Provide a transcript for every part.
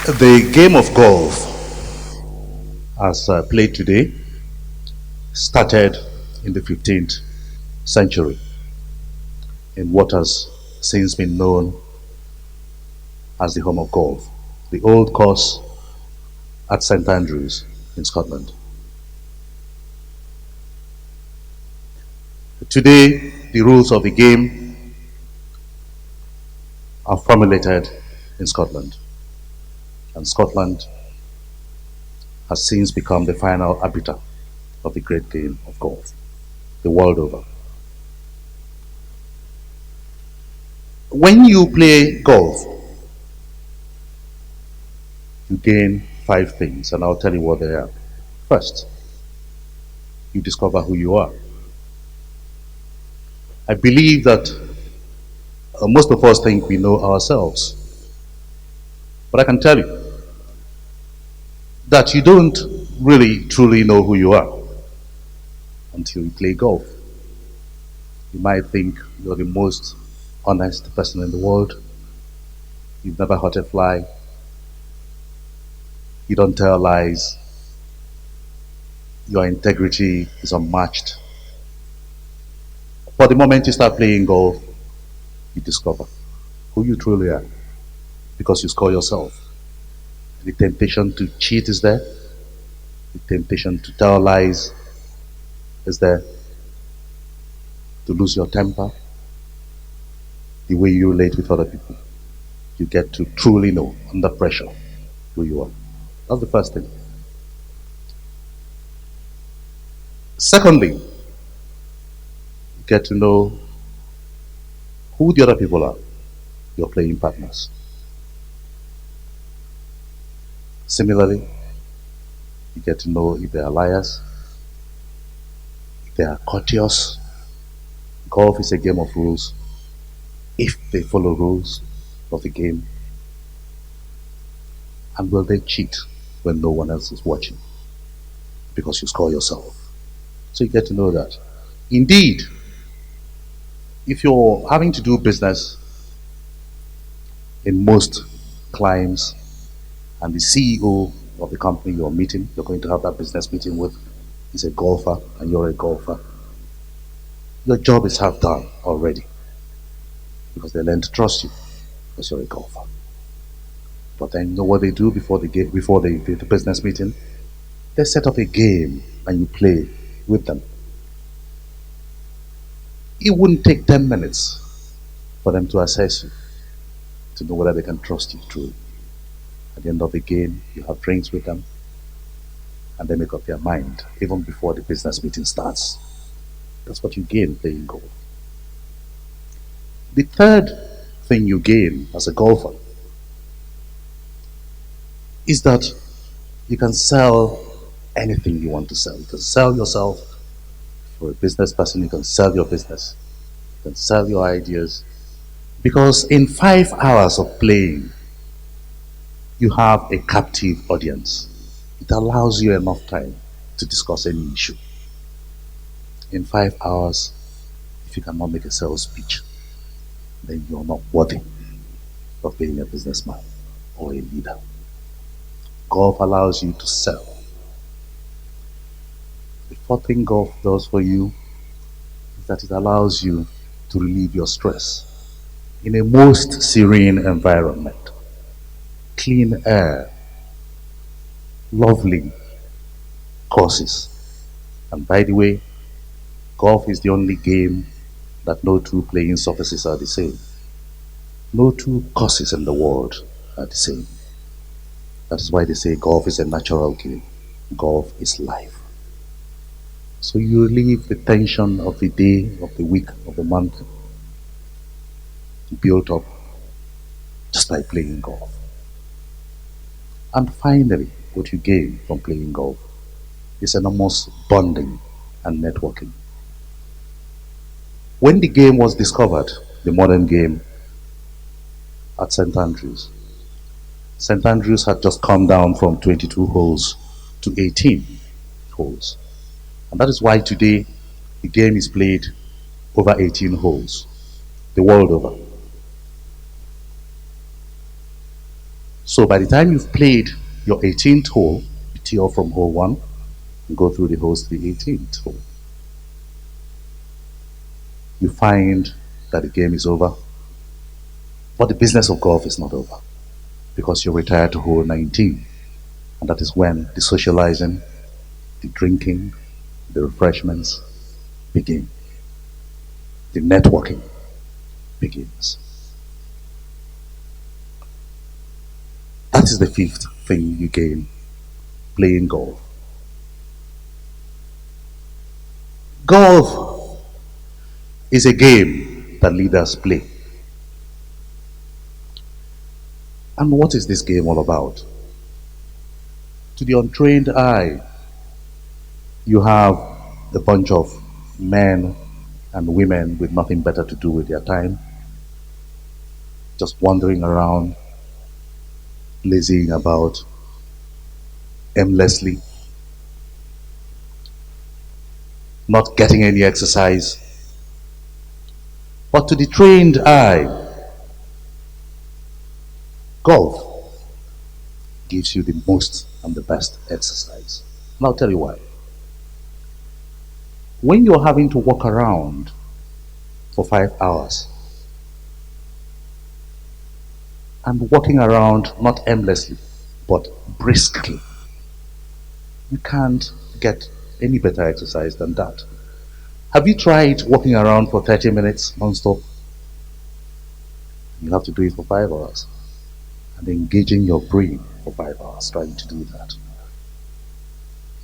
The game of golf, as played today, started in the 15th century in what has since been known as the home of golf, the old course at St Andrews in Scotland. Today, the rules of the game are formulated in Scotland, and Scotland has since become the final arbiter of the great game of golf, the world over. When you play golf, you gain 5 things, and I'll tell you what they are. First, you discover who you are. I believe that most of us think we know ourselves, but I can tell you that you don't really truly know who you are until you play golf. You might think you're the most honest person in the world. You've never hurt a fly. You don't tell lies. Your integrity is unmatched. But the moment you start playing golf, you discover who you truly are because you score yourself. The temptation to cheat is there. The temptation to tell lies is there. To lose your temper, the way you relate with other people. You get to truly know under pressure who you are. That's the first thing. Secondly, you get to know who the other people are, your playing partners. Similarly, you get to know if they are liars, if they are courteous. Golf is a game of rules. If they follow rules of the game, and will they cheat when no one else is watching because you score yourself. So you get to know that. Indeed, if you're having to do business in most climes and the CEO of the company you're going to have that business meeting with, is a golfer and you're a golfer, your job is half done already because they learn to trust you because you're a golfer. But then you know what they do before the business meeting? They set up a game and you play with them. It wouldn't take 10 minutes for them to assess you, to know whether they can trust you truly. At the end of the game, you have drinks with them, and they make up their mind even before the business meeting starts. That's what you gain playing golf. The third thing you gain as a golfer is that you can sell anything you want to sell. You can sell yourself. For a business person, you can sell your business. You can sell your ideas. Because in 5 hours of playing, you have a captive audience. It allows you enough time to discuss any issue. In 5 hours, if you cannot make a sales speech, then you're not worthy of being a businessman or a leader. Golf allows you to sell. The fourth thing golf does for you is that it allows you to relieve your stress in a most serene environment. Clean air, lovely courses. And by the way, golf is the only game that no two playing surfaces are the same. No two courses in the world are the same. That is why they say golf is a natural game. Golf is life. So you relieve the tension of the day, of the week, of the month built up just by playing golf. And finally, what you gain from playing golf is enormous bonding and networking. When the game was discovered, the modern game at St Andrews, St Andrews had just come down from 22 holes to 18 holes. And that is why today the game is played over 18 holes, the world over. So by the time you've played your 18th hole, you tee off from hole 1 and go through the holes to the 18th hole. You find that the game is over, but the business of golf is not over because you're retired to hole 19. And that is when the socializing, the drinking, the refreshments begin. The networking begins. That is the fifth thing you gain playing golf. Golf is a game that leaders play. And what is this game all about? To the untrained eye, you have a bunch of men and women with nothing better to do with their time, just wandering around, lazying about aimlessly, not getting any exercise. But to the trained eye, golf gives you the most and the best exercise. And I'll tell you why. When you're having to walk around for 5 hours and walking around not aimlessly but briskly, you can't get any better exercise than that. Have you tried walking around for 30 minutes non-stop? You have to do it for 5 hours and engaging your brain for 5 hours trying to do that.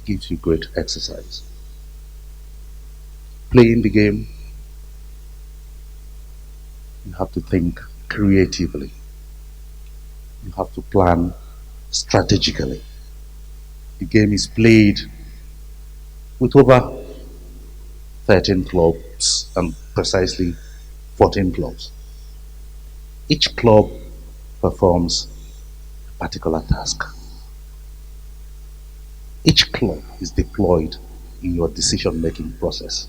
It gives you great exercise. Playing the game, you have to think creatively. You have to plan strategically. The game is played with over 13 clubs and precisely 14 clubs. Each club performs a particular task. Each club is deployed in your decision-making process.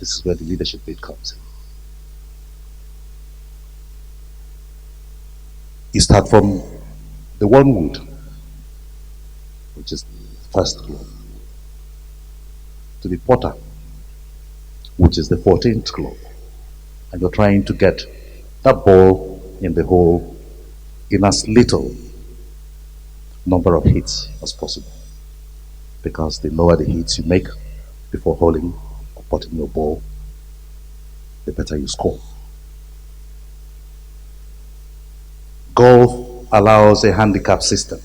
This is where the leadership bit comes in. You start from the one wood, which is the first club, to the potter, which is the 14th club. And you're trying to get that ball in the hole in as little number of hits as possible. Because the lower the hits you make before holding or putting your ball, the better you score. Golf allows a handicap system.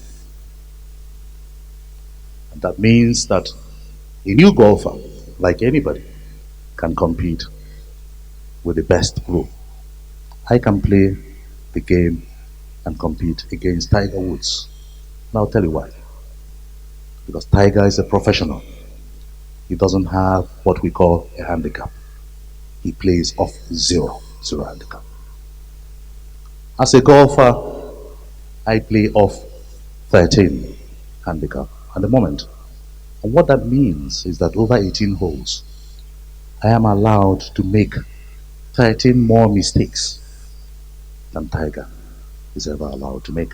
And that means that a new golfer, like anybody, can compete with the best pro. I can play the game and compete against Tiger Woods. And I'll tell you why. Because Tiger is a professional. He doesn't have what we call a handicap. He plays off zero handicap. As a golfer, I play off 13 handicap at the moment. And what that means is that over 18 holes, I am allowed to make 13 more mistakes than Tiger is ever allowed to make.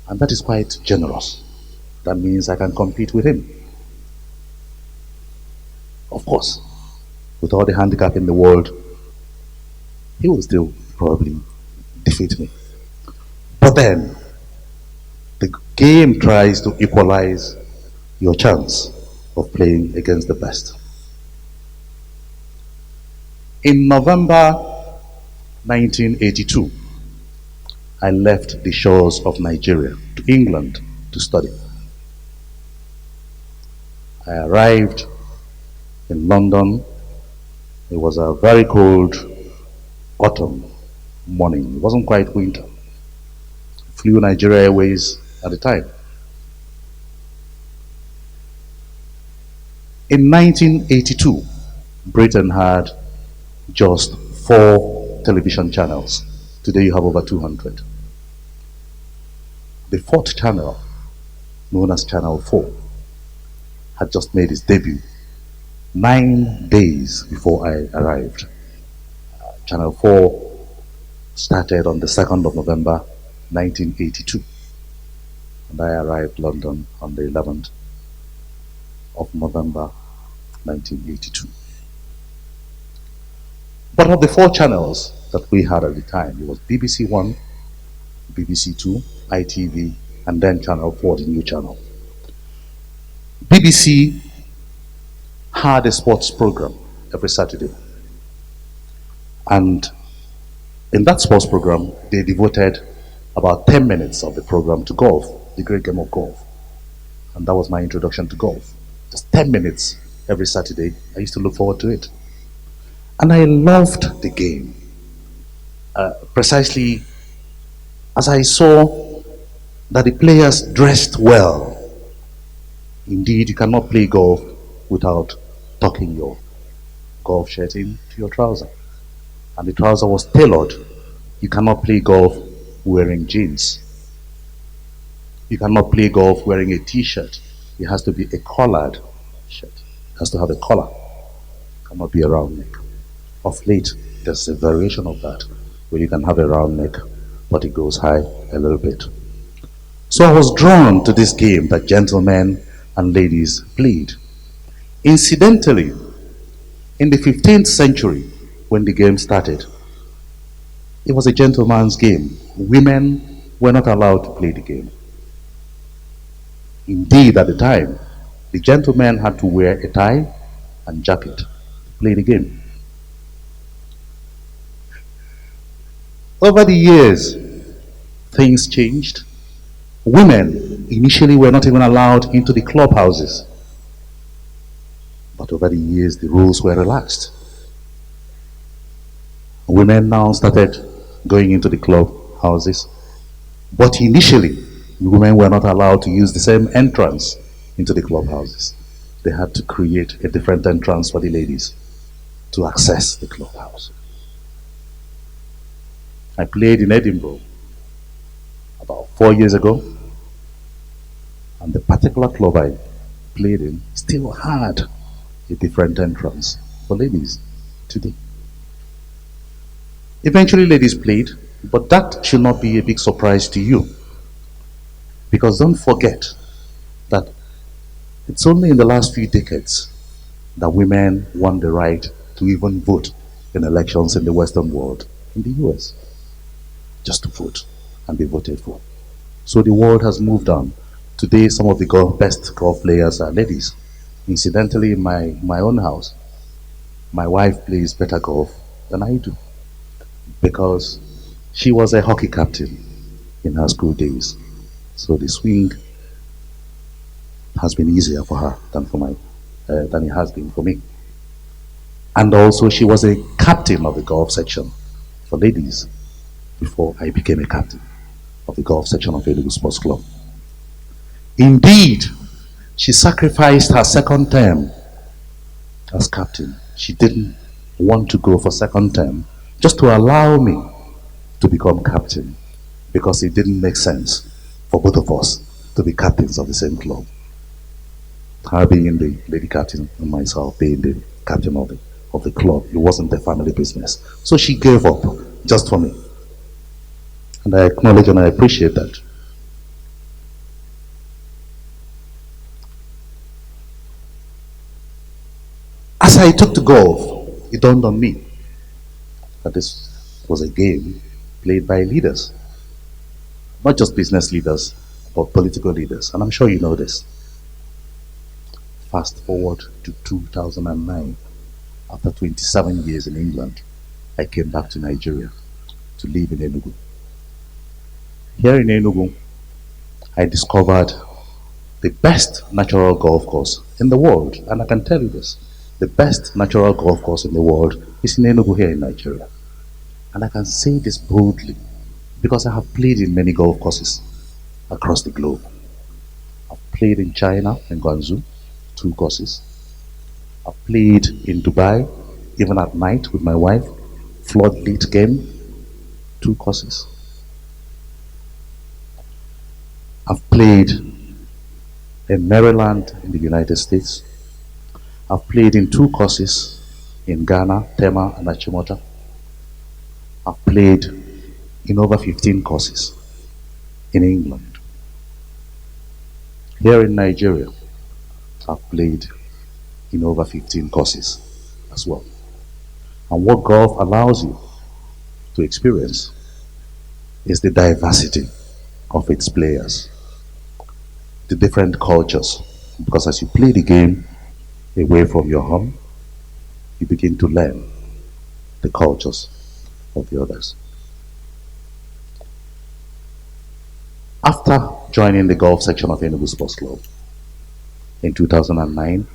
And that is quite generous. That means I can compete with him. Of course, with all the handicap in the world, he will still probably defeat me. But then, the game tries to equalize your chance of playing against the best. In November 1982, I left the shores of Nigeria to England to study. I arrived in London. It was a very cold autumn morning. It wasn't quite winter. Flew Nigeria Airways at the time. In 1982, Britain had just 4 television channels. Today you have over 200. The 4th channel, known as Channel 4, had just made its debut 9 days before I arrived. Channel 4 started on the 2nd of November 1982. and I arrived London on the 11th of November 1982. But of the four channels that we had at the time, it was BBC One, BBC Two, ITV, and then Channel 4, the new channel. BBC had a sports program every Saturday, and in that sports program, they devoted about 10 minutes of the program to golf, the great game of golf. And that was my introduction to golf. Just 10 minutes every Saturday. I used to look forward to it. And I loved the game. Precisely as I saw that the players dressed well. Indeed, you cannot play golf without tucking your golf shirt into your trouser. And the trouser was tailored. You cannot play golf wearing jeans. You cannot play golf wearing a t-shirt. It has to be a collared shirt. It has to have a collar. It cannot be a round neck. Of late, there's a variation of that where you can have a round neck, but it goes high a little bit. So I was drawn to this game that gentlemen and ladies played. Incidentally, in the 15th century, when the game started, it was a gentleman's game. Women were not allowed to play the game. Indeed, at the time, the gentleman had to wear a tie and jacket to play the game. Over the years, things changed. Women initially were not even allowed into the clubhouses. But over the years, the rules were relaxed. Women now started going into the clubhouses. But initially, women were not allowed to use the same entrance into the clubhouses. They had to create a different entrance for the ladies to access the clubhouse. I played in Edinburgh about 4 years ago, and the particular club I played in still had a different entrance for ladies today. Eventually, ladies played, but that should not be a big surprise to you. Because don't forget that it's only in the last few decades that women won the right to even vote in elections in the Western world, in the US, just to vote and be voted for. So the world has moved on. Today, some of the best golf players are ladies. Incidentally, in my own house, my wife plays better golf than I do because she was a hockey captain in her school days. So the swing has been easier for her than it has been for me. And also, she was a captain of the golf section for ladies before I became a captain of the golf section of Enugu Sports Club. Indeed, she sacrificed her second term as captain. She didn't want to go for second term just to allow me to become captain because it didn't make sense for both of us to be captains of the same club. Her being the lady captain and myself being the captain of the club. It wasn't a family business. So she gave up just for me. And I acknowledge and I appreciate that. As I took to golf, it dawned on me that this was a game played by leaders. Not just business leaders, but political leaders. And I'm sure you know this. Fast forward to 2009. After 27 years in England, I came back to Nigeria to live in Enugu. Here in Enugu, I discovered the best natural golf course in the world. And I can tell you this. The best natural golf course in the world is in Enugu here in Nigeria. And I can say this boldly because I have played in many golf courses across the globe. I've played in China, in Guangzhou, 2 courses. I've played in Dubai, even at night with my wife, floodlit game, 2 courses. I've played in Maryland in the United States. I've played in 2 courses in Ghana, Tema and Achimota. I've played in over 15 courses in England. Here in Nigeria, I've played in over 15 courses as well. And what golf allows you to experience is the diversity of its players, the different cultures. Because as you play the game away from your home, you begin to learn the cultures of the others. After joining the golf section of Enugu Sports Club in 2009,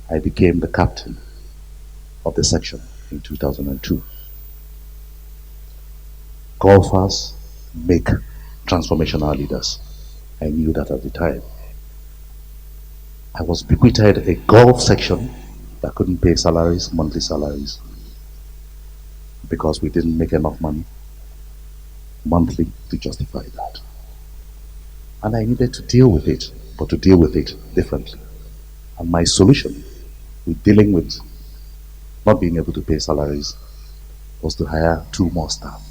I became the captain of the section in 2002. Golfers make transformational leaders. I knew that at the time. I was bequeathed a golf section that couldn't pay salaries, monthly salaries, because we didn't make enough money monthly to justify that. And I needed to deal with it, but to deal with it differently. And my solution with dealing with not being able to pay salaries was to hire two more staff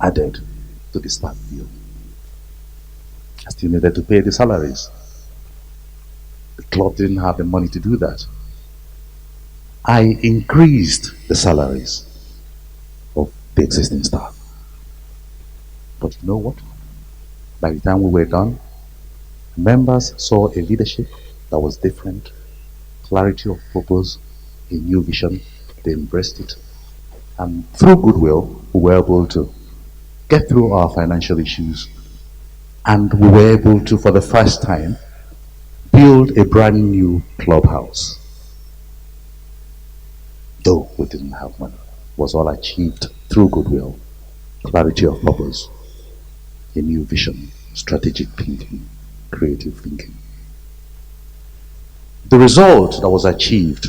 added to the staff bill. I still needed to pay the salaries. The club didn't have the money to do that. I increased the salaries of the existing staff. But you know what? By the time we were done, members saw a leadership that was different, clarity of purpose, a new vision. They embraced it. And through goodwill, we were able to get through our financial issues. And we were able to, for the first time, build a brand new clubhouse. Though we didn't have money, it was all achieved through goodwill, clarity of purpose, a new vision, strategic thinking, creative thinking. The result that was achieved,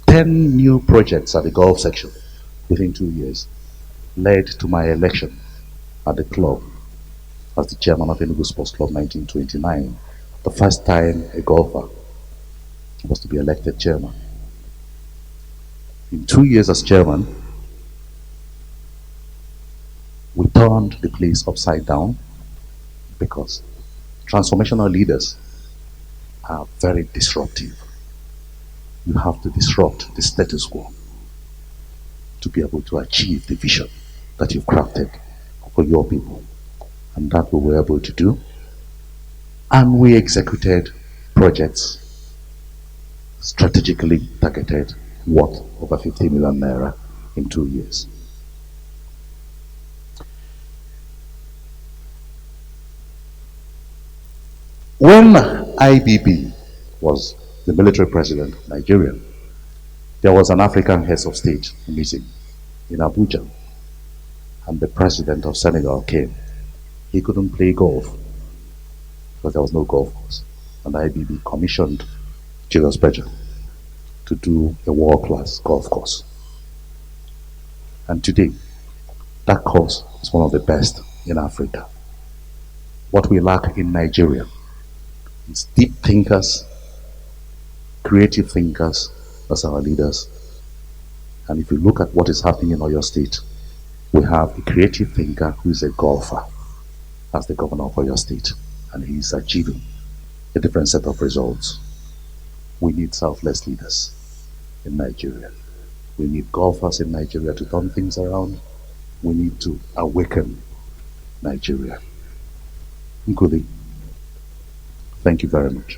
10 new projects at the golf section within 2 years, led to my election at the club as the chairman of Enugu Sports Club 1929, the first time a golfer was to be elected chairman. In 2 years as chairman, we turned the place upside down because transformational leaders are very disruptive. You have to disrupt the status quo to be able to achieve the vision that you've crafted for your people. And that we were able to do. And we executed projects strategically targeted worth over 50 million naira in 2 years. When IBB was the military president of Nigeria, there was an African heads of state meeting in Abuja, and the president of Senegal came. He couldn't play golf because there was no golf course, and IBB commissioned Julius Berger to do a world-class golf course. And today, that course is one of the best in Africa. What we lack in Nigeria is deep thinkers, creative thinkers as our leaders. And if you look at what is happening in Oyo State, we have a creative thinker who is a golfer as the governor of Oyo State, and he is achieving a different set of results. We need selfless leaders in Nigeria. We need golfers in Nigeria to turn things around. We need to awaken Nigeria. Nkuli, thank you very much.